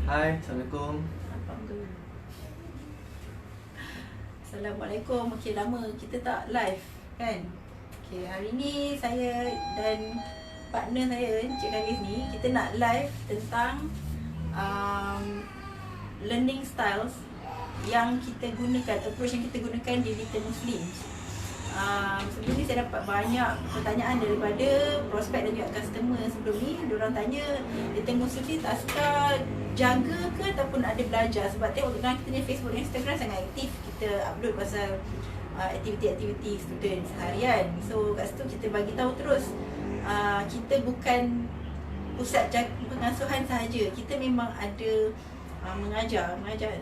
Hai, Assalamualaikum. Assalamualaikum. Okey, lama kita tak live kan. Okey, hari ni saya dan partner saya Encik Karis ni kita nak live tentang learning styles yang kita gunakan, approach yang kita gunakan di Little Muslim. Sebelum ni saya dapat banyak pertanyaan daripada prospek dan juga customer sebelum ni. Diorang tanya, Little Muslim ni taskah jaga ke ataupun ada belajar? Sebab tengok kita punya Facebook dan Instagram sangat aktif. Kita upload pasal aktiviti-aktiviti student seharian. So kat situ kita bagi tahu terus, kita bukan pusat pengasuhan sahaja. Kita memang ada mengajar kan?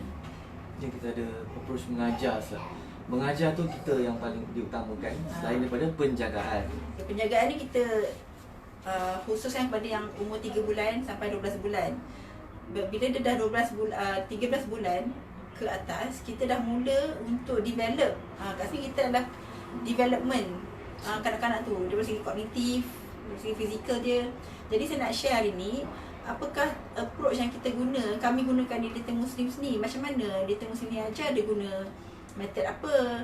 Jadi kita ada approach mengajar. Mengajar tu kita yang paling diutamakan selain daripada penjagaan. Penjagaan ni kita khususkan kepada yang umur 3 bulan sampai 12 bulan. Bila dia dah 13 bulan ke atas, kita dah mula untuk develop. Kat sini kita adalah development kanak-kanak tu. Dari segi kognitif, dari segi fizikal dia. Jadi saya nak share hari ni, apakah approach yang kita guna, kami gunakan di Little Muslim ni. Macam mana Little Muslim ni ajar, dia guna metod apa,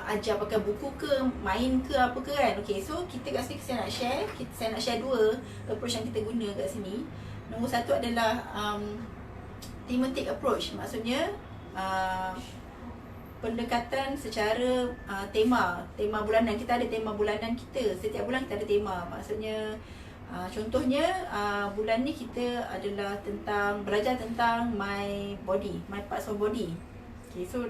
ajar pakai buku ke, main ke, apa ke kan. Okay, so kita kat sini saya nak share dua approach yang kita guna kat sini. Nombor satu adalah thematic approach. Maksudnya pendekatan secara tema bulanan. Kita ada tema bulanan kita. Setiap bulan kita ada tema. Maksudnya contohnya bulan ni kita adalah belajar tentang my body, my parts of body. Okay, so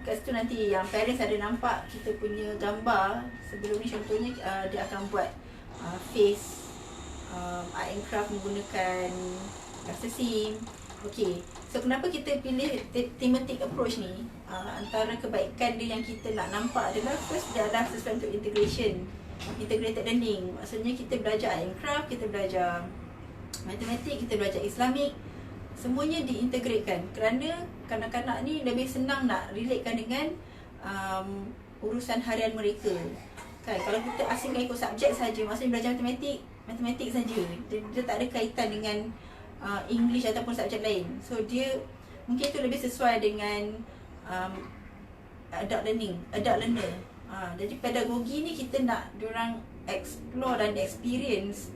kat situ nanti yang parents ada nampak kita punya gambar. Sebelum ni contohnya dia akan buat face art and craft menggunakan rasa sim. Okay, so kenapa kita pilih thematic approach ni? Antara kebaikan dia yang kita nak nampak adalah, first, dia adalah sesuatu untuk integration, integrated learning. Maksudnya kita belajar art and craft, kita belajar matematik, kita belajar Islamic, semuanya diintegratekan kerana kanak-kanak ni lebih senang nak relatekan dengan urusan harian mereka kan. Kalau kita asingkan ikut subjek saja, maksudnya belajar matematik saja, dia tak ada kaitan dengan English ataupun subjek lain. So dia mungkin tu lebih sesuai dengan adult learner. Jadi pedagogi ni kita nak diorang explore dan experience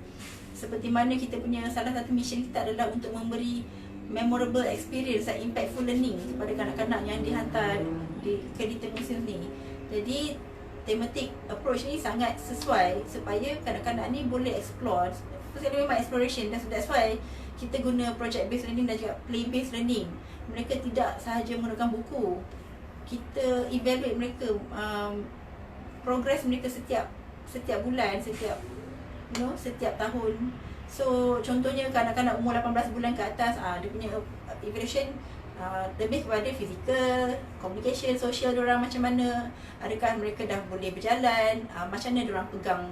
seperti mana kita punya salah satu mission kita adalah untuk memberi memorable experience dan impactful learning kepada kanak-kanak yang dihantar ke Little Muslim ni. Jadi thematic approach ni sangat sesuai supaya kanak-kanak ni boleh explore. Sebab memang exploration, that's why kita guna project based learning dan juga play based learning. Mereka tidak sahaja menggunakan buku. Kita evaluate mereka, progress mereka setiap bulan, setiap tahun. So contohnya kanak-kanak umur 18 bulan ke atas, dia punya evaluation lebih kepada fizikal, communication, social diorang macam mana, adakah mereka dah boleh berjalan, macam mana diorang pegang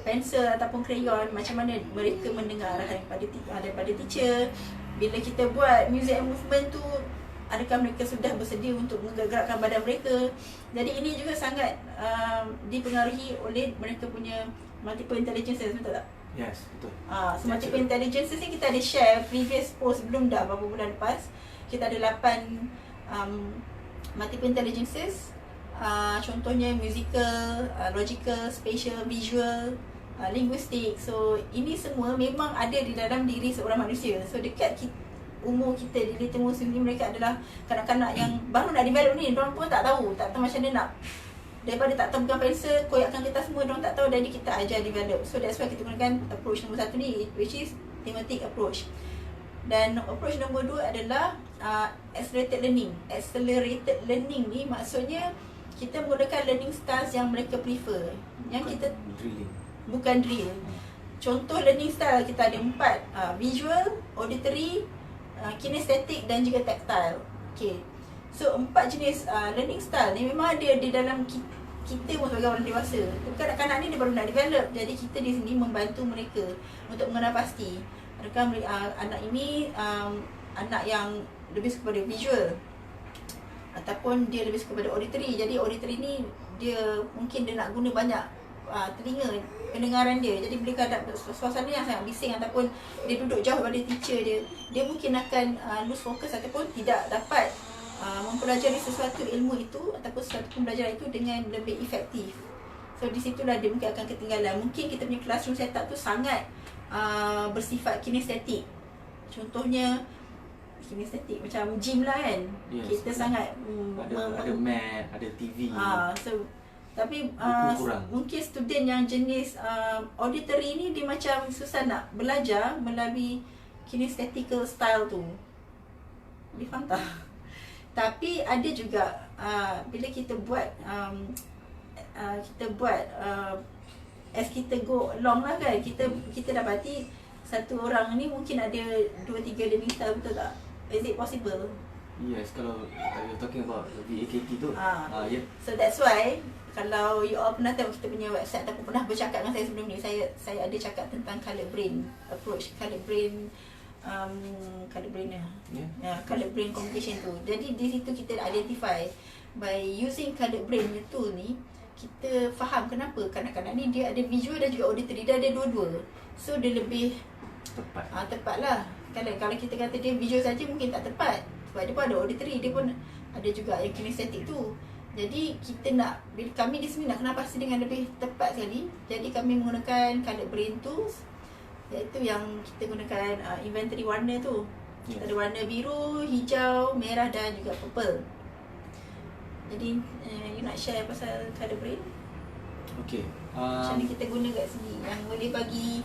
pensel ataupun krayon, macam mana mereka mendengar arahan daripada teacher. Bila kita buat music and movement tu, adakah mereka sudah bersedia untuk menggerakkan badan mereka. Jadi ini juga sangat dipengaruhi oleh mereka punya multiple intelligences, betul tak? Yes, betul. So multiple intelligences ni kita ada share previous post sebelum dah beberapa bulan lepas. Kita ada 8 multiple intelligences. Contohnya musical, logical, spatial, visual, linguistic. So ini semua memang ada di dalam diri seorang manusia. So dekat umur kita di Little Muslim ni, mereka adalah kanak-kanak yang baru nak develop ni. Diorang pun tak tahu macam mana nak, daripada tak tahu pegang pensel, koyakkan kertas semua, diorang tak tahu. Jadi kita ajar develop. So that's why kita gunakan approach nombor satu ni, which is thematic approach. Dan approach nombor 2 adalah accelerated learning ni maksudnya kita menggunakan learning styles yang mereka prefer, yang kita bukan drill. Contoh learning style kita ada 4, visual, auditory, kinesthetic dan juga tactile. Okay, so 4 jenis learning style ni memang ada di dalam kita pun sebagai orang dewasa. Kanak-kanak ni dia baru nak develop. Jadi kita di sini membantu mereka untuk mengenal pasti adakah anak ini anak yang lebih kepada visual ataupun dia lebih kepada auditory. Jadi auditory ni dia mungkin dia nak guna banyak telinga pendengaran dia. Jadi bila ada suasana yang sangat bising ataupun dia duduk jauh daripada teacher dia mungkin akan lose focus ataupun tidak dapat mempelajari sesuatu ilmu itu ataupun sesuatu pembelajaran itu dengan lebih efektif. So di situlah dia mungkin akan ketinggalan. Mungkin kita punya classroom setup tu sangat bersifat kinestetik. Contohnya kinestetik macam gym lah kan. Yes. Kita sangat ada mat, ada TV. Tapi kurang. mungkin student yang jenis auditory ni dia macam susah nak belajar melalui kinestetical style tu. Dia faham tak? Tapi ada juga bila kita buat as kita go along lah kan, kita dapati satu orang ni mungkin ada 2-3 learning style, betul tak? Is it possible? Yes, kalau you're talking about VAKT tu. Yeah. So that's why kalau you all pernah tengok kita punya website ataupun pernah bercakap dengan saya sebelum ni, saya ada cakap tentang colored brain approach, colored brain colored brain communication tu. Jadi di situ kita identify by using colored brain tool ni, kita faham kenapa kanak-kanak ni dia ada visual dan juga auditory, dia ada dua-dua. So dia lebih tepat lah. Kalau kita kata dia visual saja mungkin tak tepat, sebab dia pun ada auditory, dia pun ada juga yang kinestetik tu. Jadi kita nak, bila kami di sini nak kena pasti dengan lebih tepat sekali, jadi kami menggunakan colored brain tools, iaitu yang kita gunakan inventory warna tu. Kita ada warna biru, hijau, merah dan juga purple. Jadi you nak share pasal colored brain? Okay. Macam mana kita guna kat sini yang boleh bagi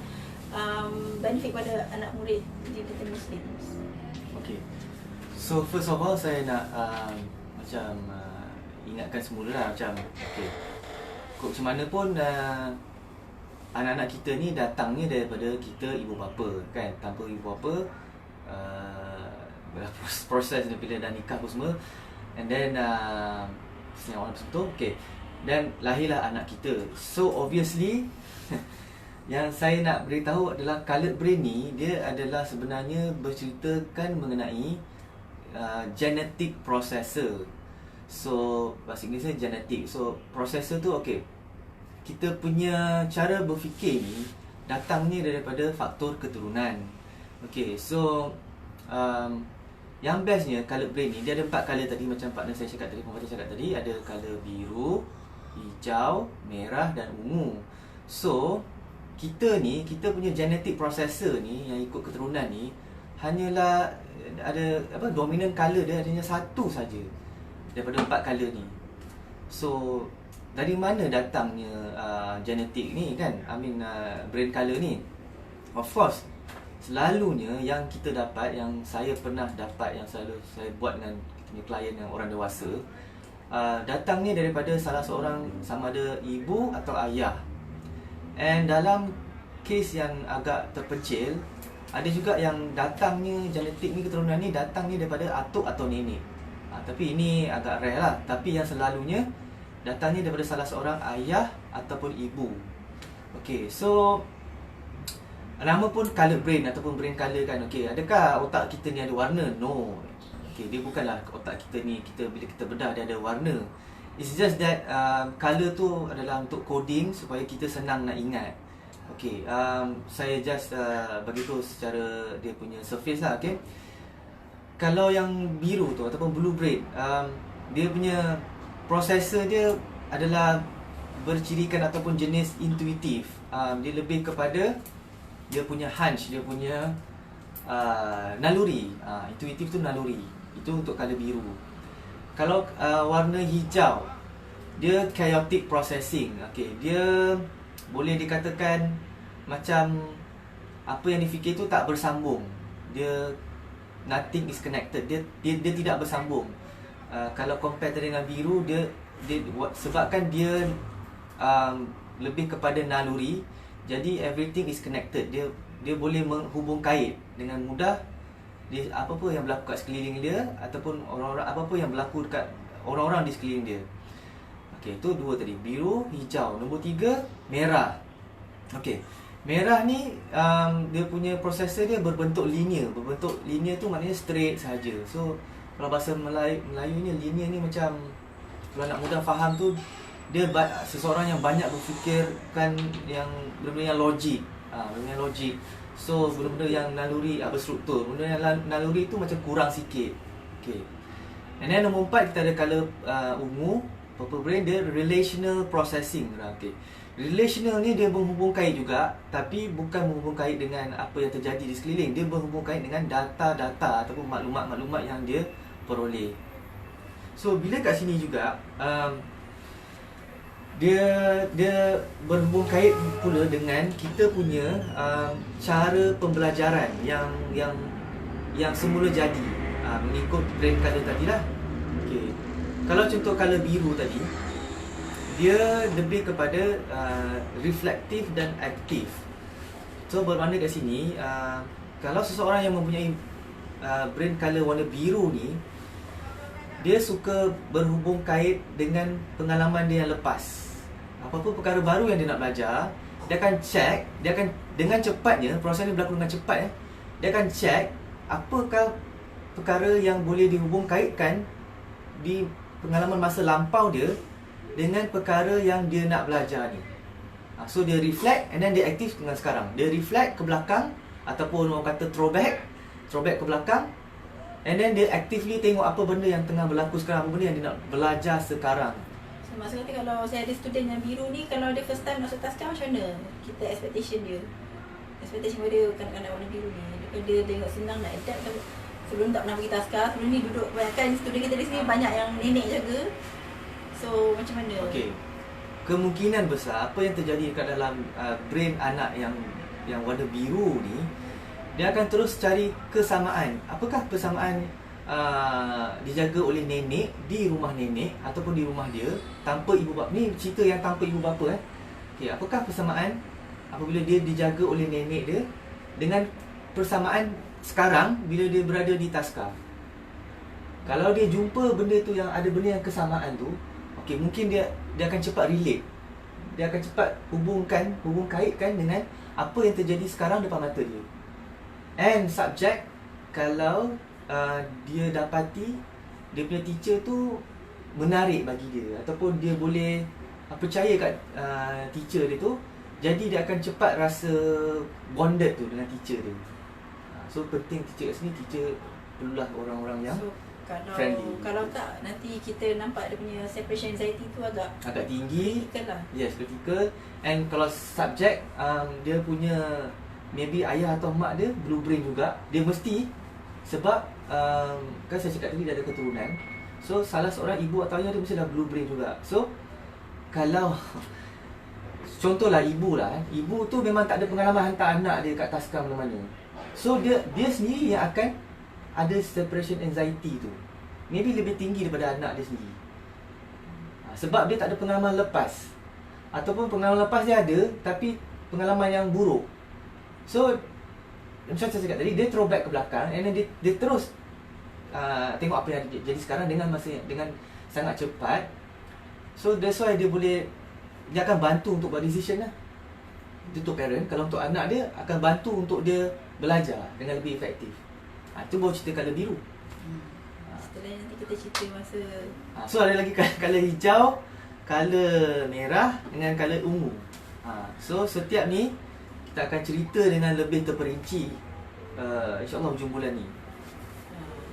benefit pada anak murid di Little Muslims. Okay. So first of all saya nak ingatkan semula lah macam okay, macam mana pun anak-anak kita ni datangnya daripada kita ibu bapa kan. Tanpa ibu bapa proses bila dah nikah pun semua, and then senyap orang betul, okay, dan lahirlah anak kita. So obviously yang saya nak beritahu adalah colored brain ni, dia adalah sebenarnya berceritakan mengenai genetic processor. So bahasa Inggerisnya genetic. So processor tu okay, kita punya cara berfikir ni datangnya daripada faktor keturunan. Okay, so yang bestnya colored brain ni, dia ada 4 colour tadi macam partner saya cakap tadi, pembaca cakap tadi, ada colour biru, hijau, merah dan ungu. So kita punya genetic processor ni yang ikut keturunan ni hanyalah ada dominant colour dia adanya satu saja daripada 4 colour ni. So dari mana datangnya genetik ni kan, brain colour ni? Of course selalunya yang kita dapat, yang saya pernah dapat, yang selalu saya buat dengan klien yang orang dewasa, datangnya daripada salah seorang, sama ada ibu atau ayah. And dalam kes yang agak terpencil, ada juga yang datangnya genetik ni, keturunan ni datangnya daripada atuk atau nenek. Tapi ini agak rare lah. Tapi yang selalunya datangnya daripada salah seorang ayah ataupun ibu. Okay, so nama pun colored brain ataupun brain colour kan. Okay, adakah otak kita ni ada warna? No. Okay, dia bukanlah otak kita ni, bila kita bedah dia ada warna. It's just that colour tu adalah untuk coding supaya kita senang nak ingat. Okay, saya just beritahu secara dia punya surface lah. Okay, kalau yang biru tu ataupun blue brain, dia punya processor dia adalah bercirikan ataupun jenis intuitif. Dia lebih kepada dia punya hunch, dia punya naluri. Intuitif tu naluri. Itu untuk colour biru. Kalau warna hijau, dia chaotic processing. Okay, dia boleh dikatakan macam apa yang difikir tu tak bersambung. Dia nothing is connected. Dia tidak bersambung. Kalau compare dengan biru, dia sebabkan dia lebih kepada naluri, jadi everything is connected. Dia boleh menghubung kait dengan mudah. Dia apa-apa yang berlaku kat sekeliling dia ataupun orang-orang, apa-apa yang berlaku dekat orang-orang di sekeliling dia. Okey, itu 2 tadi, biru, hijau. Nombor 3, merah. Okey. Merah ni dia punya prosesor dia berbentuk linear. Berbentuk linear tu maknanya straight saja. So kalau bahasa Melayunya linear ni macam, kalau nak mudah faham tu, dia seseorang yang banyak berfikirkan yang benda-benda yang logik, benda yang logik. So benda-benda yang naluri berstruktur, benda yang naluri tu macam kurang sikit. Okay. And then nombor 4 kita ada color ungu, purple brain, dia relational processing. Okay. Relational ni dia berhubung kait juga, tapi bukan berhubung kait dengan apa yang terjadi di sekeliling. Dia berhubung kait dengan data-data ataupun maklumat-maklumat yang dia peroleh. So bila kat sini juga dia berhubung kait pula dengan kita punya cara pembelajaran yang semula jadi mengikut brain color tadilah. Okay. Kalau contoh color biru tadi, dia lebih kepada reflektif dan aktif. So bermakna kat sini kalau seseorang yang mempunyai brain color warna biru ni, dia suka berhubung kait dengan pengalaman dia yang lepas. Apa-apa perkara baru yang dia nak belajar, dia akan check, dia akan dengan cepatnya, proses ni berlaku dengan cepat dia akan check apakah perkara yang boleh dihubung kaitkan di pengalaman masa lampau dia dengan perkara yang dia nak belajar ni. So dia reflect and then dia aktif dengan sekarang. Dia reflect ke belakang ataupun orang kata throwback ke belakang, and then dia actively tengok apa benda yang tengah berlaku sekarang, apa benda yang dia nak belajar sekarang. So maksud kata kalau saya ada student yang biru ni, kalau dia first time masuk taska macam mana? Kita expectation pada kanak-kanak warna biru ni, dia tengok senang nak adapt ke, sebelum tak pernah pergi taska, sebelum ni duduk, kan student kita di sini banyak yang nenek jaga. So macam mana? Okey. Kemungkinan besar apa yang terjadi kat dalam brain anak yang warna biru ni, dia akan terus cari kesamaan. Apakah persamaan dijaga oleh nenek di rumah nenek ataupun di rumah dia tanpa ibu bapa. Ni cerita yang tanpa ibu bapa Okey, apakah persamaan apabila dia dijaga oleh nenek dia dengan persamaan sekarang bila dia berada di taska. Kalau dia jumpa benda tu yang ada benda yang kesamaan tu, okey, mungkin dia akan cepat relate. Dia akan cepat hubung kaitkan dengan apa yang terjadi sekarang depan mata dia. And subject, kalau dia dapati dia punya teacher tu menarik bagi dia ataupun dia boleh percaya kat teacher dia tu, jadi dia akan cepat rasa bonded tu dengan teacher dia. So penting teacher kat sini, teacher perlulah orang-orang yang friendly. Kalau tak, nanti kita nampak dia punya separation anxiety tu agak tinggi. Critical lah. Yes, critical. And kalau subject dia punya maybe ayah atau mak dia blue brain juga, dia mesti, sebab kan saya cakap tadi dia ada keturunan. So salah seorang ibu atau ayah dia mesti dah blue brain juga. So kalau contohlah ibu tu memang tak ada pengalaman hantar anak dia kat taska mana-mana. So dia sendiri yang akan ada separation anxiety tu, maybe lebih tinggi daripada anak dia sendiri. Sebab dia tak ada pengalaman lepas, ataupun pengalaman lepas dia ada tapi pengalaman yang buruk. So macam saya cakap tadi, dia throwback ke belakang, and then dia terus tengok apa yang jadi sekarang dengan sangat cepat. So that's why dia akan bantu untuk buat decision lah. Itu untuk parent. Kalau untuk anak dia, akan bantu untuk dia belajar dengan lebih efektif. Itu baru cerita color biru. Setelah nanti kita cerita masa so ada lagi color hijau, color merah dengan color ungu. So setiap ni kita akan cerita dengan lebih terperinci InsyaAllah hujung bulan ni.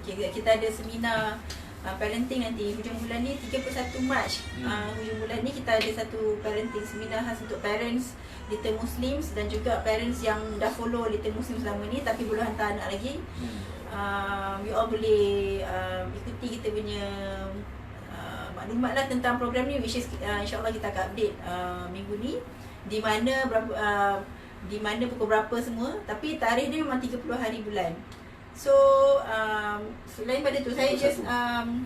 Kita ada seminar parenting nanti hujung bulan ni, 31 Mac. Hujung bulan ni kita ada satu parenting seminar khas untuk parents Little Muslims dan juga parents yang dah follow Little Muslims selama ni tapi belum hantar anak lagi. You all boleh ikuti kita punya maklumat lah tentang program ni, which is insyaAllah kita akan update minggu ni di mana pukul berapa semua, tapi tarikh dia memang 30 hari bulan. So selain pada tu saya just 31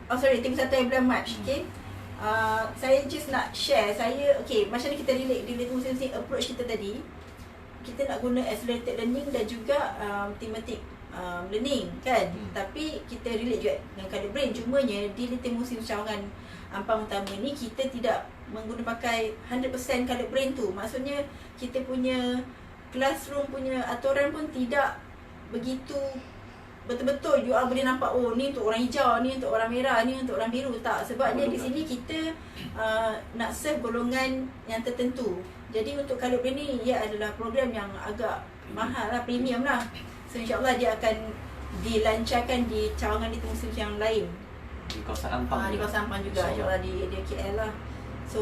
hari bulan Mac. Okay, saya just nak share macam mana kita relate Muslim approach kita tadi. Kita nak guna accelerated learning dan juga thematic learning kan. Tapi kita relate juga dengan color brain. Cumanya di Little Muslim cawangan Ampang Utama ni kita tidak pakai 100% color brain tu. Maksudnya kita punya classroom punya aturan pun tidak begitu betul-betul you all boleh nampak, oh ni untuk orang hijau, ni untuk orang merah, ni untuk orang biru. Tak, sebab dia di sini kita nak serve golongan yang tertentu. Jadi untuk Colored Brain ni, ia adalah program yang agak mahal lah, premium lah. So insyaAllah dia akan dilancarkan di cawangan di Tengah Muslim yang lain. Di kawasan Ampang. Di kawasan Ampang juga, insyaAllah di KL lah. So,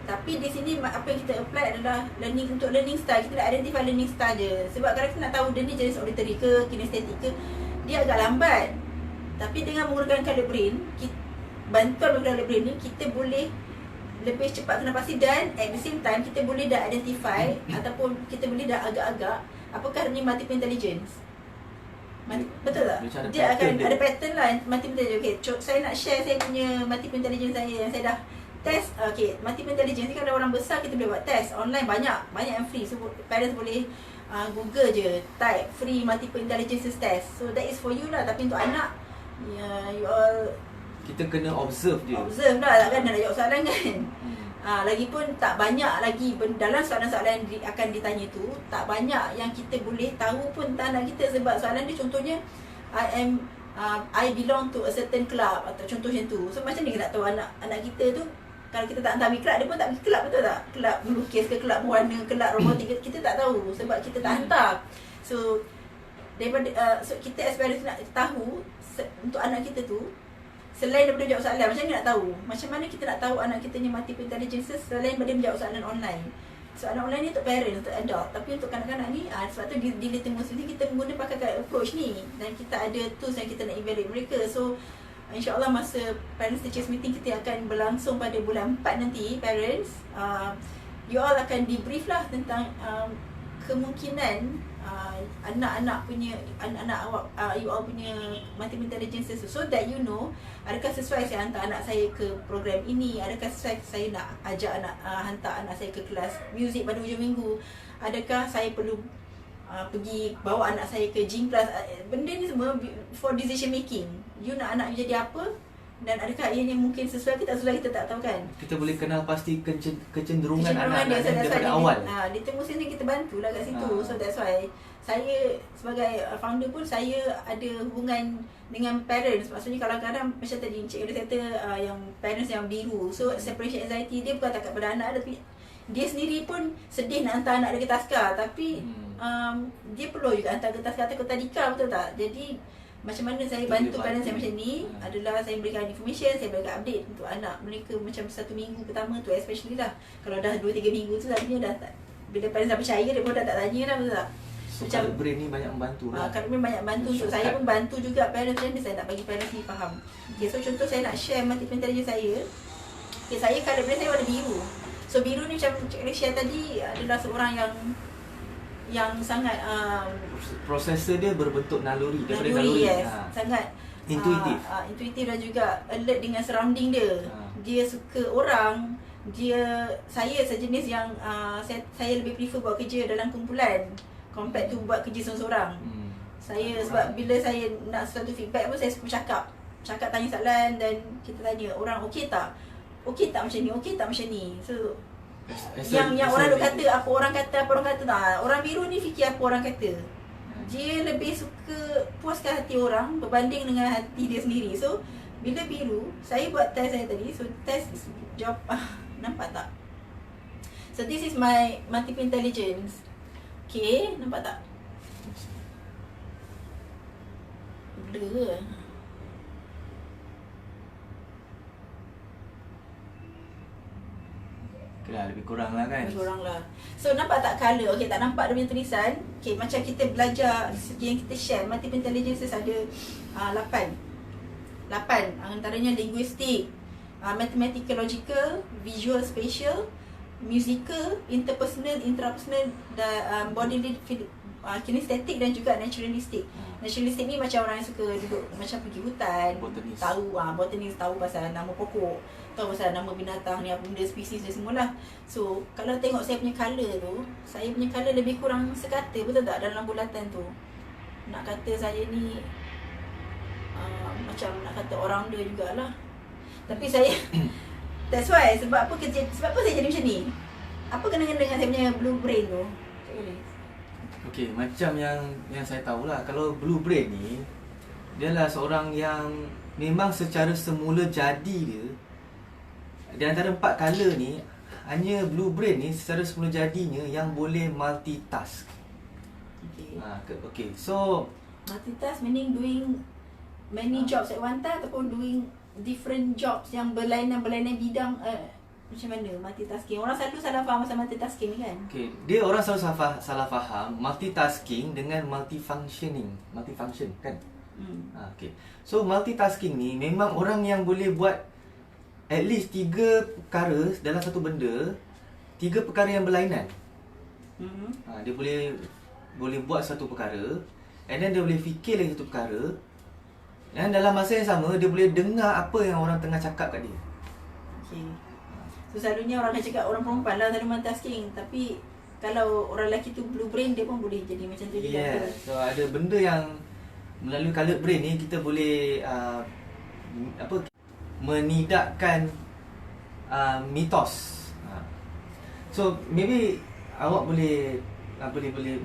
tapi di sini apa yang kita apply adalah untuk learning style. Kita nak identify learning style je. Sebab kalau kita nak tahu dia ni jenis auditory ke, kinestetik ke, dia agak lambat. Tapi dengan menggunakan Colored Brain, bantuan menggunakan Colored Brain ni, kita boleh lebih cepat kena pasti, dan at the same time kita boleh dah identify ataupun kita boleh dah agak-agak apakah ni multiple intelligence. Betul tak? Dia akan ada pattern lah multiple intelligence. Okay, saya nak share saya punya multiple intelligence saya yang saya dah test. Okay, multiple intelligence ni kan orang besar kita boleh buat test online, banyak yang free. So parents boleh Google je, type free multiple intelligence test. So that is for you lah. Tapi untuk anak, you all kita kena observe dia. Observe lah, takkan nak jawab soalan kan. Lagipun tak banyak lagi dalam soalan-soalan yang akan ditanya tu, tak banyak yang kita boleh tahu pun tentang anak kita. Sebab soalan dia contohnya, I belong to a certain club, atau contoh macam tu. So macam ni kita nak tahu anak kita tu, kalau kita tak hantar pergi kelab, dia pun tak pergi kelab, betul tak? Kelab melukis ke, kelab mewarna, kelab robotik, kita tak tahu sebab kita tak hantar. So daripada so kita aspirasi nak tahu untuk anak kita tu, selain daripada jawab soalan, macam mana nak tahu? Macam mana kita nak tahu anak kita ni multiple intelligence selain daripada menjawab soalan online? Soalan online ni untuk parent, untuk adult. Tapi untuk kanak-kanak ni, sebab tu di Little Muslim ni kita menggunakan pakai approach ni. Dan kita ada tools yang kita nak evaluate mereka. So InsyaAllah masa parents teachers meeting kita akan berlangsung pada bulan 4 nanti, parents, you all akan debrief lah tentang kemungkinan anak-anak awak, you all punya multiple intelligence, so that you know adakah sesuai saya hantar anak saya ke program ini, adakah sesuai saya nak ajak hantar anak saya ke kelas muzik pada hujung minggu, adakah saya perlu pergi bawa anak saya ke gym class. Benda ni semua for decision making. You nak anak you jadi apa, dan adakah ianya mungkin sesuai ke tak sesuai, kita tak tahu kan. Kita boleh kenal pasti kecenderungan anak-anak daripada awal. Di Tengah Muslim ni kita bantulah kat situ. So that's why saya sebagai founder pun saya ada hubungan dengan parents. Maksudnya kadang-kadang macam tadi Encik Ida kata, yang parents yang biru. So separation anxiety dia bukan takat pada anak, tapi dia sendiri pun sedih nak hantar anak dia ke taskar. Tapi dia perlu juga hantar ke taskar atau ke tadika, betul tak? Jadi macam mana saya bantu parents saya macam ni adalah saya berikan information, saya berikan update untuk anak mereka macam 1 minggu pertama tu especially lah. Kalau dah 2-3 minggu tu artinya dah tak, bila parents dah percaya dia pun dah tak tanya dah, betul tak? So Colored Brain ni banyak membantu lah. Colored Brain banyak bantu untuk saya pun bantu juga parents, dan saya nak bagi parents ni faham. Okay, so contoh saya nak share multiple intelligence saya. Okay, saya Colored Brain saya warna biru. So biru ni macam Cik Alicia tadi adalah seorang yang sangat prosesor dia berbentuk naluri, daripada naluri. Yes, sangat intuitif. Intuitif dan juga alert dengan surrounding dia. Dia suka orang. Saya sejenis yang saya lebih prefer buat kerja dalam kumpulan compared tu buat kerja seorang-seorang. Saya sebab bila saya nak sesuatu feedback pun saya suka cakap tanya soalan, dan kita tanya orang okey tak? Okey tak macam ni? Okey tak macam ni? So yang orang duk kata apa orang kata tak. Orang biru ni fikir apa orang kata. Dia lebih suka puaskan hati orang berbanding dengan hati dia sendiri. So bila biru, saya buat test saya tadi. So test jawab nampak tak? So this is my multiple intelligence. Okay, nampak tak? Blur. Lebih kurang lah kan. Lebih kurang lah. So nampak tak colour? Okay, tak nampak dia punya tulisan. Okay, macam kita belajar yang kita share multiple intelligence ada 8. Antaranya linguistik, mathematical, logical, visual, spatial, musical, interpersonal, intrapersonal, bodily, kinestetik, dan juga naturalistic. Naturalistic ni macam orang yang suka duduk macam pergi hutan, botanis. Botanis tahu pasal nama pokok, tahu pasal nama binatang ni, apa benda, spesies dia semualah. So kalau tengok saya punya colour tu, saya punya colour lebih kurang sekata, betul tak, dalam bulatan tu. Nak kata saya ni macam nak kata orang dia jugalah. Tapi saya that's why, sebab apa saya jadi macam ni? Apa kena-kena dengan saya punya blue brain tu? Okay, macam yang saya tahulah, kalau blue brain ni Dia adalah seorang yang memang secara semula jadi dia, di antara 4 color ni, hanya blue brain ni secara semula jadinya yang boleh multitask. Okay. So multitask meaning doing many jobs at one time ataupun doing different jobs yang berlainan bidang. Macam mana multitasking? Orang selalu salah faham pasal multitasking ni kan? okay, dia orang selalu salah faham multitasking dengan multifunction kan? Okay. So multitasking ni memang orang yang boleh buat at least 3 perkara dalam satu benda, 3 perkara yang berlainan. Dia boleh buat satu perkara, and then dia boleh fikir lagi satu perkara, dan dalam masa yang sama dia boleh dengar apa yang orang tengah cakap kat dia. Okay. So selalunya orang akan cakap orang perempuan lah selalu multitasking, tapi kalau orang lelaki tu blue brain, dia pun boleh jadi macam tu juga. So ada benda yang melalui colored brain ni kita boleh menidakkan mitos. So maybe awak boleh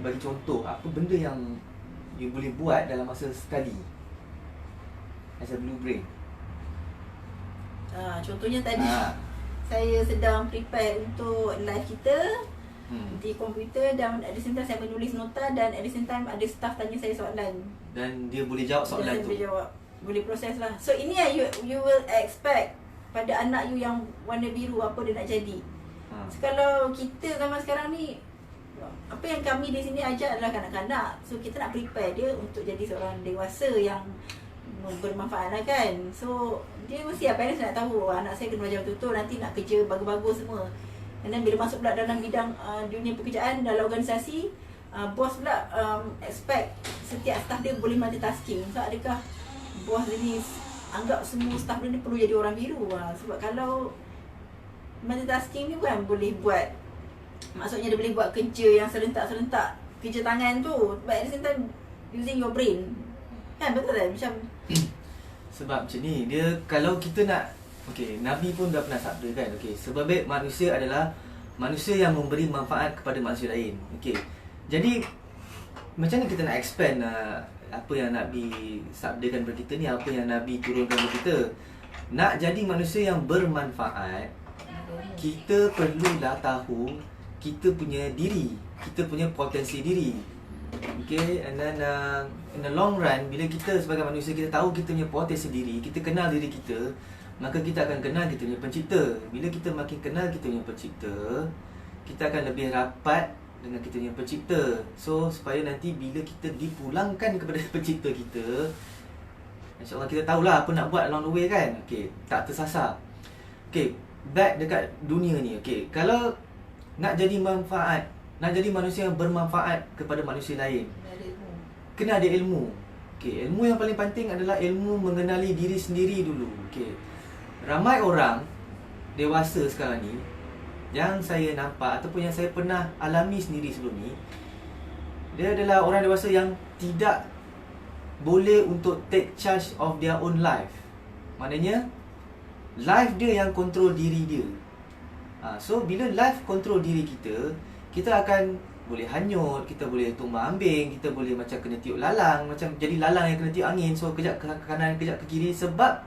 bagi contoh apa benda yang you boleh buat dalam masa sekali as a blue brain. Contohnya tadi saya sedang prepare untuk live kita di komputer, dan at the same time saya menulis nota, dan at the same time ada staff tanya saya soalan, dan dia boleh jawab soalan tu. Boleh jawab, boleh proses lah. So ini yang you will expect pada anak you yang warna biru, apa dia nak jadi. So kalau kita zaman sekarang ni, apa yang kami di sini ajar adalah kanak-kanak. So kita nak prepare dia untuk jadi seorang dewasa yang bermanfaat lah kan. So dia mesti parents nak tahu anak saya kena belajar betul-betul, nanti nak kerja bagus-bagus semua. And then bila masuk pula dalam bidang dunia pekerjaan, dalam organisasi, bos pula expect setiap staff dia boleh multitasking. So adakah bos ni anggap semua staff dia ni perlu jadi orang biru? Sebab kalau multitasking ni bukan boleh buat, maksudnya dia boleh buat kerja yang serentak-serentak, kerja tangan tu, but at the same time using your brain. Kan, betul tak? Macam sebab macam ni, dia kalau kita nak, Nabi pun dah pernah sabda kan, sebaik manusia adalah manusia yang memberi manfaat kepada manusia lain. Jadi macam mana kita nak expand apa yang Nabi sabdakan kepada kita ni, apa yang Nabi turunkan kepada kita? Nak jadi manusia yang bermanfaat, kita perlulah tahu kita punya diri, kita punya potensi diri. And then in the long run, bila kita sebagai manusia kita tahu kita punya potensi diri, kita kenal diri kita, maka kita akan kenal kita punya pencipta. Bila kita makin kenal kita punya pencipta, kita akan lebih rapat dengan kita punya pencipta. So supaya nanti bila kita dipulangkan kepada pencipta kita, insya-Allah kita tahulah apa nak buat along the way kan. Tak tersasar. Back dekat dunia ni. Kalau nak jadi manfaat, nak jadi manusia yang bermanfaat kepada manusia lain, kena ada ilmu. Ilmu yang paling penting adalah ilmu mengenali diri sendiri dulu. Ramai orang dewasa sekarang ni yang saya nampak ataupun yang saya pernah alami sendiri sebelum ni, dia adalah orang dewasa yang tidak boleh untuk take charge of their own life. Maknanya life dia yang kontrol diri dia. So bila life kontrol diri kita, kita akan boleh hanyut, kita boleh tumbang ambing, kita boleh macam kena tiup lalang, macam jadi lalang yang kena tiup angin. So kejap ke kanan, kejap ke kiri, sebab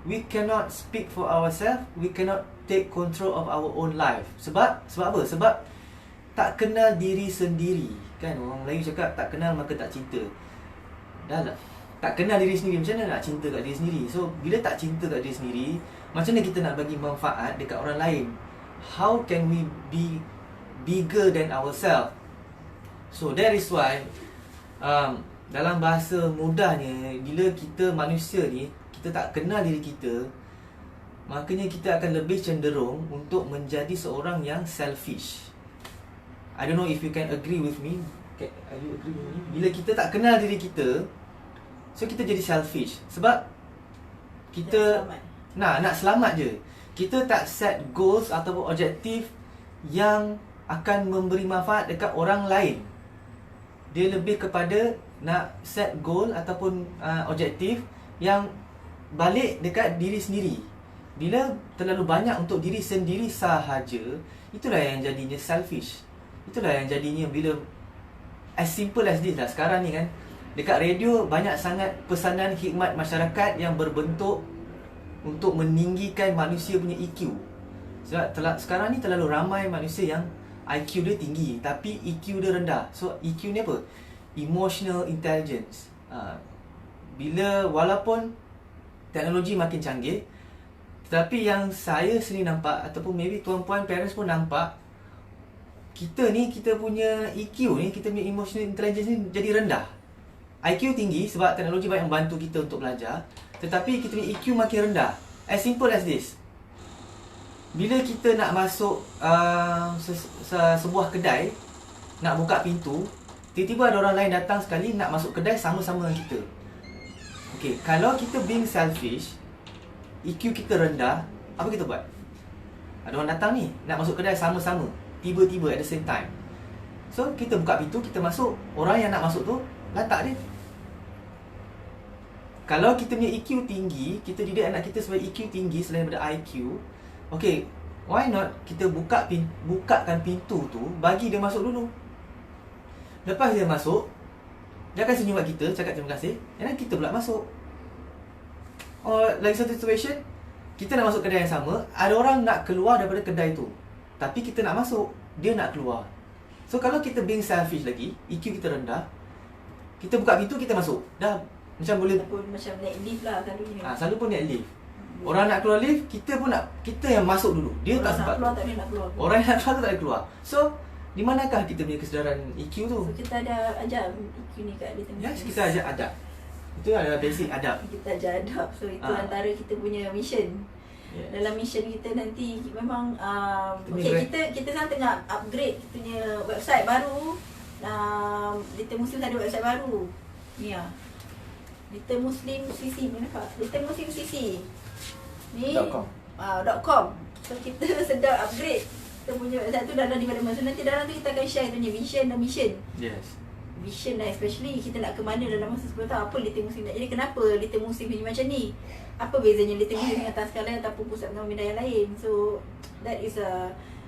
we cannot speak for ourselves, we cannot take control of our own life. Sebab apa? Sebab tak kenal diri sendiri. Kan orang Melayu cakap tak kenal maka tak cinta. Dah lah, tak kenal diri sendiri, macam mana nak cinta kat diri sendiri? So bila tak cinta kat diri sendiri, macam mana kita nak bagi manfaat dekat orang lain? How can we be bigger than ourselves? So that is why dalam bahasa mudahnya, bila kita manusia ni, kita tak kenal diri kita, makanya kita akan lebih cenderung untuk menjadi seorang yang selfish. I don't know if you can agree with me. Are you agree with me? Bila kita tak kenal diri kita, so kita jadi selfish. Sebab kita nak selamat je. Kita tak set goals ataupun objektif yang akan memberi manfaat dekat orang lain. Dia lebih kepada nak set goal ataupun objektif yang balik dekat diri sendiri. Bila terlalu banyak untuk diri sendiri sahaja, itulah yang jadinya selfish. Itulah yang jadinya bila as simple as this lah sekarang ni kan, dekat radio banyak sangat pesanan khidmat masyarakat yang berbentuk untuk meninggikan manusia punya EQ. Sebab sekarang ni terlalu ramai manusia yang IQ dia tinggi tapi EQ dia rendah. So EQ ni apa? Emotional intelligence. Walaupun teknologi makin canggih, tetapi yang saya sendiri nampak, ataupun maybe tuan-puan parents pun nampak, kita punya EQ ni, kita punya emotional intelligence ni jadi rendah. IQ tinggi sebab teknologi banyak membantu kita untuk belajar, tetapi kita punya EQ makin rendah. As simple as this. Bila kita nak masuk sebuah kedai, nak buka pintu, tiba-tiba ada orang lain datang sekali nak masuk kedai sama-sama dengan kita. Okay, kalau kita being selfish, EQ kita rendah, apa kita buat? Ada orang datang ni, nak masuk kedai sama-sama, tiba-tiba at the same time. So, kita buka pintu, kita masuk, orang yang nak masuk tu, latak dia. Kalau kita punya EQ tinggi, kita didik anak kita supaya EQ tinggi selain daripada IQ, okay, why not kita bukakan pintu tu, bagi dia masuk dulu. Lepas dia masuk, dia akan senyum kat kita, cakap terima kasih, dan kita pula masuk. Lagi satu situation, kita nak masuk kedai yang sama, ada orang nak keluar daripada kedai tu, tapi kita nak masuk, dia nak keluar. So kalau kita being selfish lagi, EQ kita rendah, kita buka pintu, kita masuk. Dah macam boleh, ataupun macam naik lift lah selalunya. Selalu pun naik lift. Orang nak keluar lift, kita yang masuk dulu. Dia orang tak sempat. Keluar, tak boleh nak keluar. Orang yang nak keluar tu tak boleh keluar. So, di manakah kita punya kesedaran EQ tu? So kita ada ajar EQ ni kat Little Ya, Muslims. kita ajar adab. Itu adalah basic adab. Kita ajar adab. So itu antara kita punya mission. Yes. Dalam mission kita nanti memang Kita kita sekarang tengah upgrade kita punya website baru. Little Muslim ada website baru. Ni Little Muslim CC, mana nampak? Little Muslim CC. Ni .com. .com. So kita sedang upgrade kita punya website tu dalam development. So nanti dalam tu kita akan share kita punya vision dan mission. Yes. Vision lah, especially kita nak ke mana dalam masa 10 tahun. Apa Little Muslim nak jadi, kenapa Little Muslim jadi macam ni, apa bezanya Little Muslim dengan taskar lain ataupun pusat pengamanan yang lain. So that is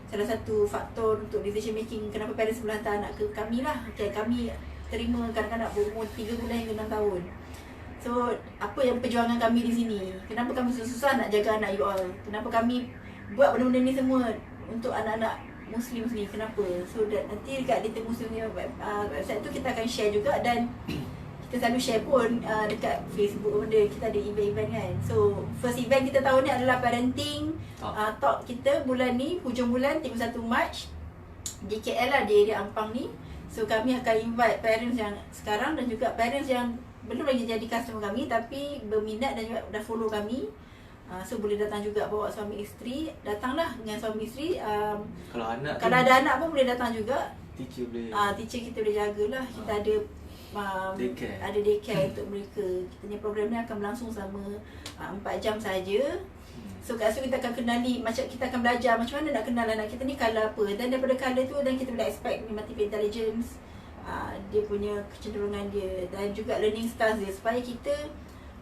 salah satu faktor untuk decision making kenapa parents boleh hantar anak ke kami lah. Okay, kami terima kanak-kanak berumur 3 bulan hingga 6 tahun. So apa yang perjuangan kami di sini, kenapa kami susah nak jaga anak you all, kenapa kami buat benda-benda ni semua untuk anak-anak Muslim ni, kenapa? So nanti dekat Little Muslim website tu kita akan share juga, dan kita selalu share pun dekat Facebook benda, kita ada event-event kan. So first event kita tahun ni adalah parenting talk kita bulan ni, hujung bulan 31 Mac di KL lah, di area Ampang ni. So kami akan invite parents yang sekarang dan juga parents yang belum lagi jadi customer kami tapi berminat dan juga dah follow kami. So boleh datang juga, bawa suami isteri, datanglah dengan suami isteri. Kalau ada anak pun boleh datang juga. Teacher boleh. Teacher kita boleh jagalah. Kita ada daycare untuk mereka. Kita punya program ni akan berlangsung selama 4 jam saja. So kat situ kita akan kenali, macam kita akan belajar macam mana nak kenal anak kita ni color apa, dan daripada color tu dan kita boleh expect multiple intelligence, dia punya kecenderungan dia, dan juga learning styles dia, supaya kita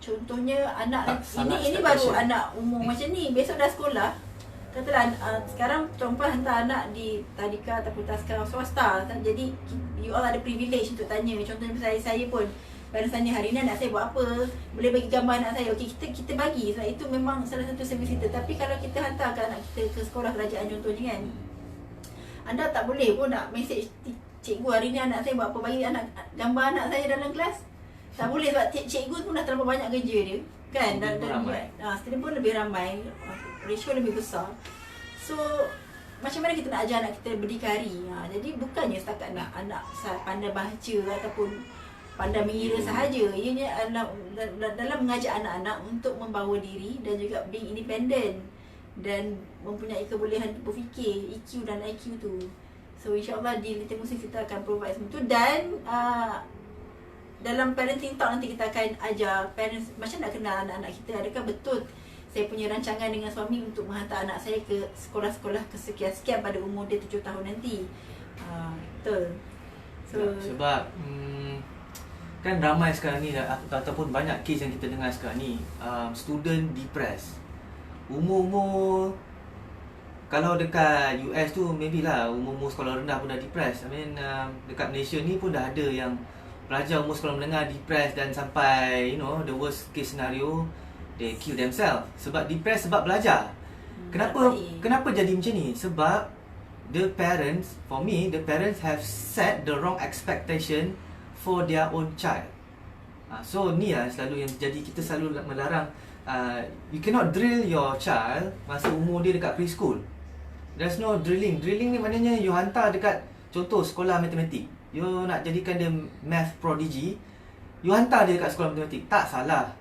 contohnya anak ini baru anak umur macam ni, besok dah sekolah. Katalah sekarang perempuan hantar anak di tadika ataupun taskar swasta, jadi you all ada privilege untuk tanya. Contohnya saya pun parents tanya, hari ni anak saya buat apa, boleh bagi gambar anak saya. Okey, kita bagi, sebab itu memang salah satu servis kita. Tapi kalau kita hantarkan anak kita ke sekolah kerajaan contohnya kan, anda tak boleh pun nak message cikgu, hari ni anak saya buat apa, bagi gambar anak saya dalam kelas. Tak boleh, sebab cikgu pun dah terlalu banyak kerja dia kan, dan student pun lebih ramai, ratio lebih besar. So macam mana kita nak ajar anak kita berdikari? Jadi bukannya setakat nak anak pandai baca ataupun pandai mengira sahaja. Ianya adalah dalam mengajak anak-anak untuk membawa diri dan juga being independent dan mempunyai kebolehan berfikir, EQ dan IQ tu. So insyaAllah di Little Muslim kita akan provide semua tu. Dan dalam parenting talk nanti kita akan ajar parents macam nak kenal anak-anak kita. Adakah betul saya punya rancangan dengan suami untuk menghantar anak saya ke sekolah-sekolah kesekian-sekian pada umur dia 7 tahun nanti. Betul. So sebab kan ramai sekarang ni ataupun banyak kes yang kita dengar sekarang ni, student depressed. Umur-umur, kalau dekat US tu maybe lah umur-umur sekolah rendah pun dah depressed. I mean dekat Malaysia ni pun dah ada yang pelajar umur sekolah menengah depressed dan sampai the worst case scenario they kill themselves sebab depressed sebab belajar. Kenapa jadi macam ni? Sebab the parents, for me, the parents have set the wrong expectation for their own child. So ni lah selalu yang terjadi. Kita selalu melarang you cannot drill your child masa umur dia dekat preschool. There's no drilling. Drilling ni maknanya you hantar dekat contoh sekolah matematik. You nak jadikan dia math prodigy, you hantar dia dekat sekolah matematik. Tak salah.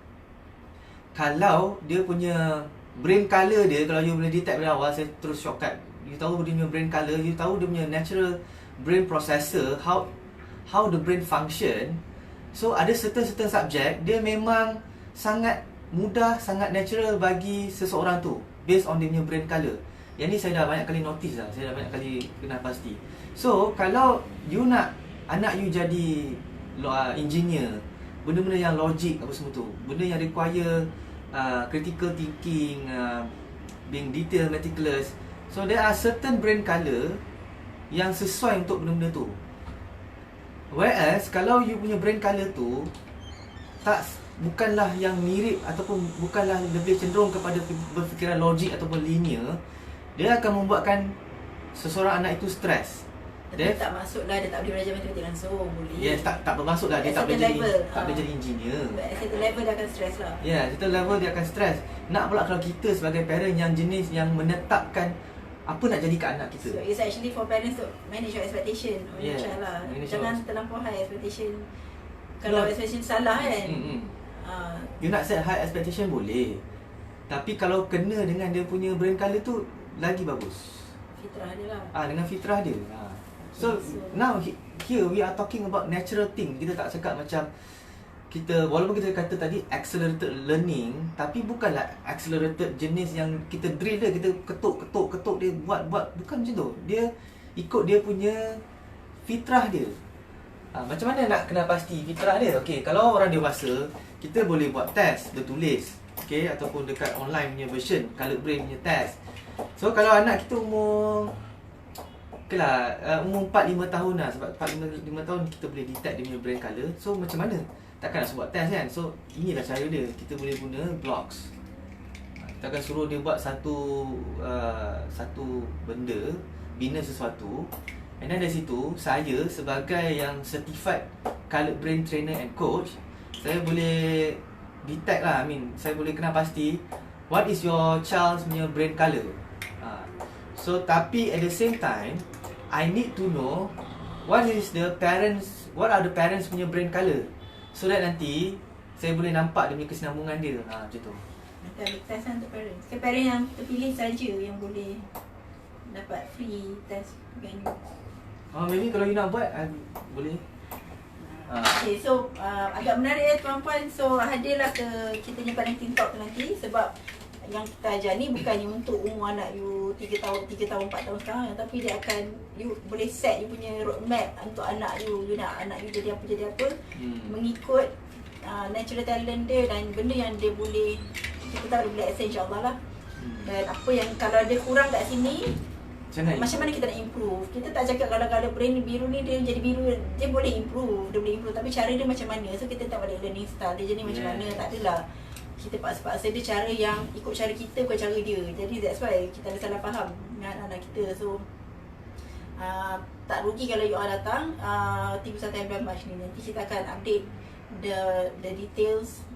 Kalau dia punya brain colour dia, kalau you boleh detect dari awal, saya terus shortcut. You tahu dia punya brain colour, you tahu dia punya natural brain processor, how the brain function. So ada certain subject dia memang sangat mudah, sangat natural bagi seseorang tu based on dia punya brain colour. Yang ni saya dah banyak kali notice lah, saya dah banyak kali kenal pasti. So kalau you nak anak you jadi engineer, benda-benda yang logik apa semua tu, benda yang require critical thinking, being detail, meticulous. So there are certain brain colour yang sesuai untuk benda-benda tu. Whereas kalau you punya brain colour tu bukanlah yang mirip ataupun bukanlah lebih cenderung kepada berfikiran logik ataupun linear, dia akan membuatkan seseorang anak itu stres. Tapi tak masuklah dia tak boleh belajar matematik langsung, boleh. Yes, tak bermasuklah dia tak boleh jadi engineer. At certain level dia akan stres lah. Certain level dia akan stres. Nak pula kalau kita sebagai parent yang jenis yang menetapkan apa nak jadikan anak kita. So it's actually for parents to manage your expectation on your child lah. Jangan terlampau high expectation. Kalau expectation salah kan. You nak set high expectation boleh. Tapi kalau kena dengan dia punya brain colour tu lagi bagus. Fitrah dia lah. Dengan fitrah dia. So now here we are talking about natural thing. Kita tak cakap macam kita, walaupun kita kata tadi accelerated learning, tapi bukanlah accelerated jenis yang kita drill dia, kita ketuk dia buat, bukan macam tu. Dia ikut dia punya fitrah dia. Macam mana nak kenal pasti fitrah dia? Okey, kalau orang dewasa, kita boleh buat test bertulis, okey, ataupun dekat online punya version, colored brain punya test. So kalau anak kita umur umur 4-5 tahun lah, sebab 4-5 tahun kita boleh detect dia punya brain colour. So macam mana? Takkan nak buat test kan? So inilah cara dia. Kita boleh guna blocks. Kita akan suruh dia buat satu benda, bina sesuatu. And then dari situ, saya sebagai yang certified colored brain trainer and coach, saya boleh detect lah, saya boleh kenal pasti what is your child's punya brain colour. So tapi at the same time, I need to know what are the parents punya brain colour, so that nanti saya boleh nampak dia punya kesinambungan dia. Macam tu. Nanti ada test untuk parents. Parents yang terpilih saja yang boleh dapat free test venue. Maybe kalau you nak buat, boleh. Okay, so agak menarik tuan-puan. So hadirlah ke kita punya parenting talk nanti, sebab yang kita ajar ni bukannya untuk umur anak you 3 tahun, 4 tahun sekarang, tapi dia akan, you boleh set you punya roadmap untuk anak you. You nak anak you jadi apa, mengikut natural talent dia dan benda yang dia boleh, kita tahu dia boleh access, insyaAllah lah. Dan apa yang kalau dia kurang kat sini, macam mana kita nak improve. Kita tak cakap kalau brain biru ni dia jadi biru, dia boleh improve, tapi cara dia macam mana. So kita tak balik learning style dia jadi macam mana. Tak adalah kita paksa-paksa dia cara yang ikut cara kita, bukan cara dia. Jadi that's why kita ada salah faham dengan anak kita. So tak rugi kalau you all datang 31 Mac ni. Nanti kita akan update the details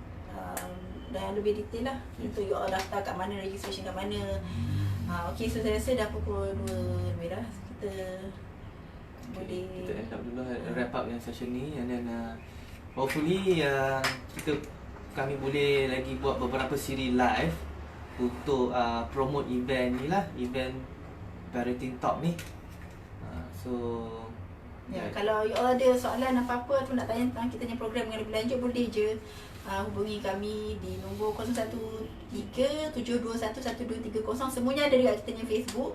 dan lebih detail lah, untuk you all daftar kat mana, registration kat mana. Okay, so saya rasa dah pukul 2 lebih dah. Kita boleh kita end up dulu, wrap up yang session ni. And then hopefully kami boleh lagi buat beberapa siri live untuk promote event ni lah, event parenting talk ni. Kalau you all ada soalan apa-apa atau nak tanya tentang kita punya program yang lebih lanjut, boleh je hubungi kami di nombor 013-721-1230. Semuanya ada dekat kita punya Facebook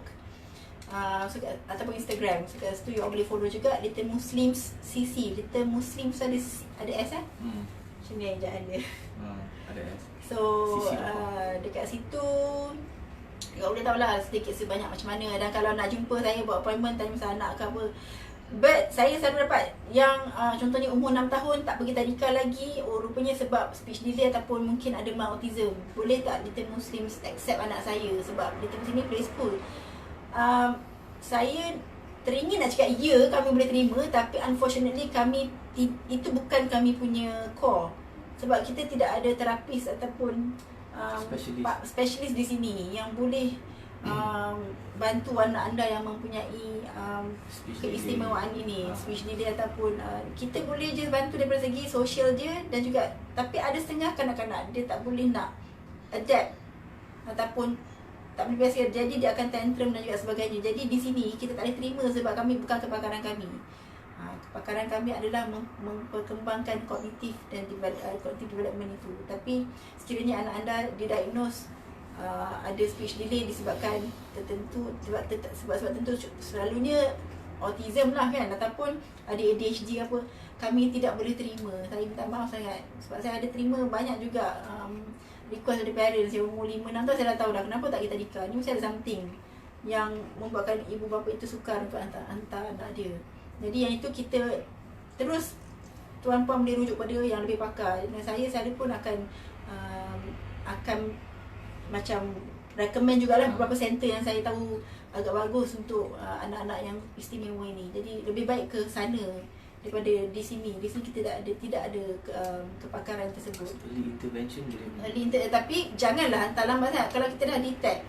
ataupun Instagram. So kat situ you all boleh follow juga Little Muslims CC. Little Muslims ada S kan? Macam ni ejaan dia. Ada S. So dekat situ you boleh tahu lah sedikit sebanyak macam mana. Dan kalau nak jumpa saya buat appointment, tanya pasal anak ke apa, But saya selalu dapat yang contohnya umur 6 tahun tak pergi tadika lagi. Oh, rupanya sebab speech delay ataupun mungkin ada mild autism. Boleh tak Little Muslims accept anak saya sebab Little Muslim ni play school? Saya teringin nak cakap ya, kami boleh terima, tapi unfortunately itu bukan kami punya core. Sebab kita tidak ada terapis ataupun specialist di sini yang boleh bantu anak anda yang mempunyai keistimewaan ini, speech delay ataupun kita boleh je bantu daripada segi sosial je, dan juga tapi ada setengah kanak-kanak dia tak boleh nak adapt ataupun tak boleh biasa, jadi dia akan tantrum dan juga sebagainya. Jadi di sini kita tak boleh terima sebab kami bukan kepakaran kami. Kepakaran kami adalah memperkembangkan kognitif dan cognitive development itu. Tapi sekiranya anak anda didiagnose ada speech delay disebabkan tertentu, sebab tertentu, selalunya autism lah kan, ataupun ada ADHD apa, kami tidak boleh terima. Saya minta maaf sangat sebab saya ada terima banyak juga request dari parents yang umur 5-6 tahun. Saya dah tahu dah kenapa tak kita nikah. Ni mesti ada something yang membuatkan ibu bapa itu sukar untuk hantar anak dia. Jadi yang itu kita terus tuan-puan boleh rujuk pada yang lebih pakar. Dan saya pun akan macam recommend jugalah beberapa center yang saya tahu agak bagus untuk anak-anak yang istimewa ini. Jadi lebih baik ke sana daripada di sini. Di sini kita tidak ada kepakaran tersebut. Early intervention tapi janganlah hantar lambat sangat. Kalau kita dah detect,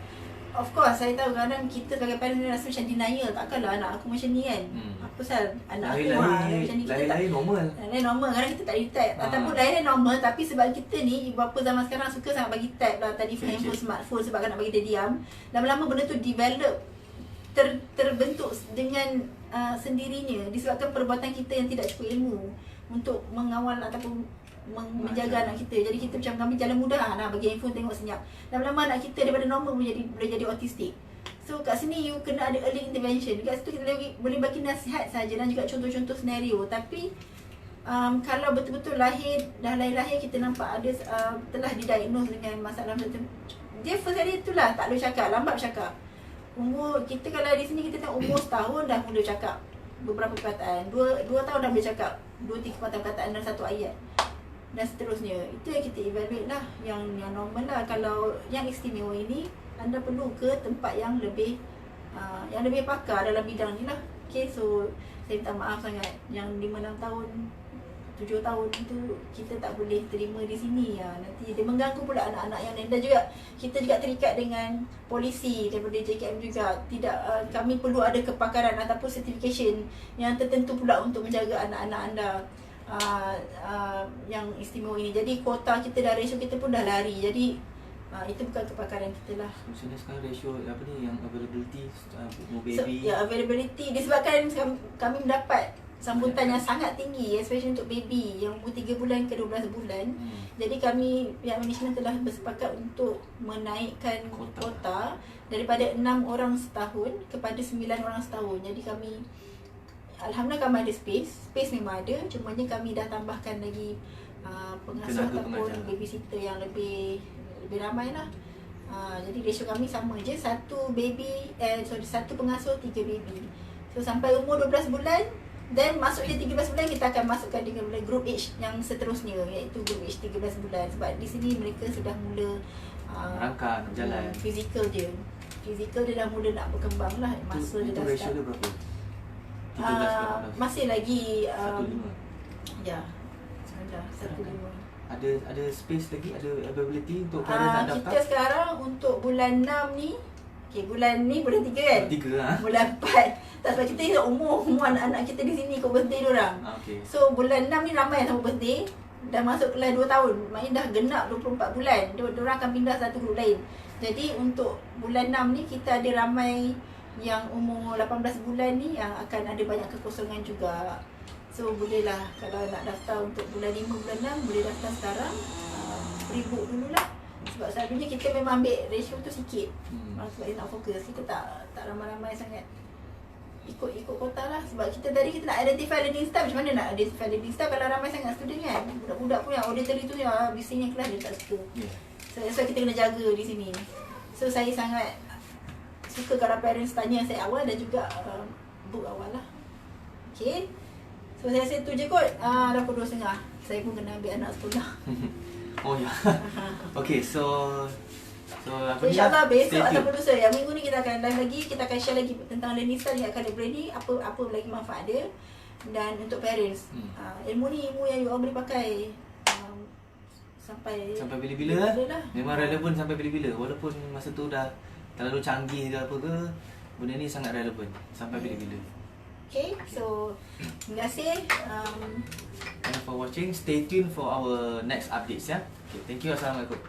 of course saya tahu kadang kita sebagai parents rasa macam denial. Takkanlah anak aku macam ni kan. Apa pasal anak aku macam ni. Lahir normal. Lahir normal. Kadang kita tak detect. Ataupun lahir normal, tapi sebab kita ni ibu bapa zaman sekarang suka sangat bagi tag lah tadi handphone, smartphone sebab nak bagi dia diam. Lama-lama benda tu develop, terbentuk dengan sendirinya disebabkan perbuatan kita yang tidak cukup ilmu untuk mengawal ataupun menjaga anak kita. Jadi kita macam kami jalan mudah lah bagi handphone tengok senyap. Lama-lama anak kita daripada normal boleh jadi autistik. So kat sini you kena ada early intervention. Kat situ kita boleh bagi nasihat saja dan juga contoh-contoh senario. Tapi kalau betul-betul dah lahir kita nampak ada telah didiagnose dengan masalah tertentu, dia first hari itulah tak boleh cakap, lambat bercakap. Umur kita kalau di sini kita tengok umur setahun dah mula cakap beberapa perkataan, 2 tahun dah boleh cakap 2-3 perkataan dalam satu ayat dan seterusnya. Itu yang kita evaluate lah, yang normal lah. Kalau yang istimewa ini anda perlu ke tempat yang lebih pakar dalam bidang ni lah. Okay, so saya minta maaf sangat yang 5-6 tahun 7 tahun itu kita tak boleh terima di sini ya. Nanti dia mengganggu pula anak-anak yang lain. Dan juga kita juga terikat dengan polisi daripada JKM juga. Tidak, kami perlu ada kepakaran ataupun certification yang tertentu pula untuk menjaga anak-anak anda yang istimewa ini. Jadi kuota kita dah, ratio kita pun dah lari. Jadi itu bukan kepakaran kita lah. Maksudnya sekarang ratio apa ni yang availability baby. Availability disebabkan kami mendapat sambutan yang sangat tinggi, especially untuk baby yang umur 3 bulan ke 12 bulan. Jadi kami pihak management telah bersepakat untuk menaikkan kuota daripada 6 orang setahun kepada 9 orang setahun. Jadi kami alhamdulillah kami ada space memang ada, cumanya kami dah tambahkan lagi pengasuh ataupun babysitter yang lebih ramai lah. Jadi ratio kami sama je, satu pengasuh 3 baby. So sampai umur 12 bulan. Dan masuk dia 13 bulan, kita akan masukkan dengan group age yang seterusnya, iaitu group age 13 bulan. Sebab di sini mereka sudah mula rangka jalan. Fizikal dia dah mula nak berkembang lah. Masa dia dah ratio dia berapa? 13 masih lagi 1:5. Ya, 1:5. Ada space lagi, ada availability untuk parents nak daftar? Kita sekarang untuk bulan 6 ni, bulan ni bulan 3 kan? Bulan 4. Tak, sebab kita tengok umur anak-anak kita di sini ikut birthday diorang. So bulan 6 ni ramai yang sama birthday. Dah masuk kelas 2 tahun. Maknanya dah genap 24 bulan. Diorang akan pindah satu grup lain. Jadi untuk bulan 6 ni kita ada ramai yang umur 18 bulan ni yang akan ada banyak kekosongan juga. So bolehlah kalau nak daftar untuk bulan 5, bulan 6 boleh daftar sekarang. Pre-book dululah. Sebab selalunya kita memang ambil ratio tu sikit. Sebab kita nak fokus. Kita tak ramai-ramai sangat. Ikut kota lah. Sebab kita nak identify learning style. Macam mana nak identify learning style kalau ramai sangat student kan? Budak-budak pun yang auditory tu yang bisingnya kelas dia tak suka. So kita kena jaga di sini. So saya sangat suka kalau parents tanya saya awal dan juga book awal lah. Okay. So saya rasa tu je kot. Dah pukul 2.30. Saya pun kena ambil anak sekolah. Oh ya. Okay, so apa ni? InsyaAllah besok Stay tuned. ataupun lusa, yang minggu ni kita akan live lagi. Kita akan share lagi tentang learning style dengan colour branding. Apa lagi manfaat dia. Dan untuk parents, ilmu ni ilmu yang you all boleh pakai sampai bila-bila lah. Memang relevan sampai bila-bila. Walaupun masa tu dah terlalu canggih ke apa ke, benda ni sangat relevan sampai bila-bila. Okay, so terima kasih. Thank you for watching. Stay tuned for our next updates ya. Okay, thank you. Assalamualaikum.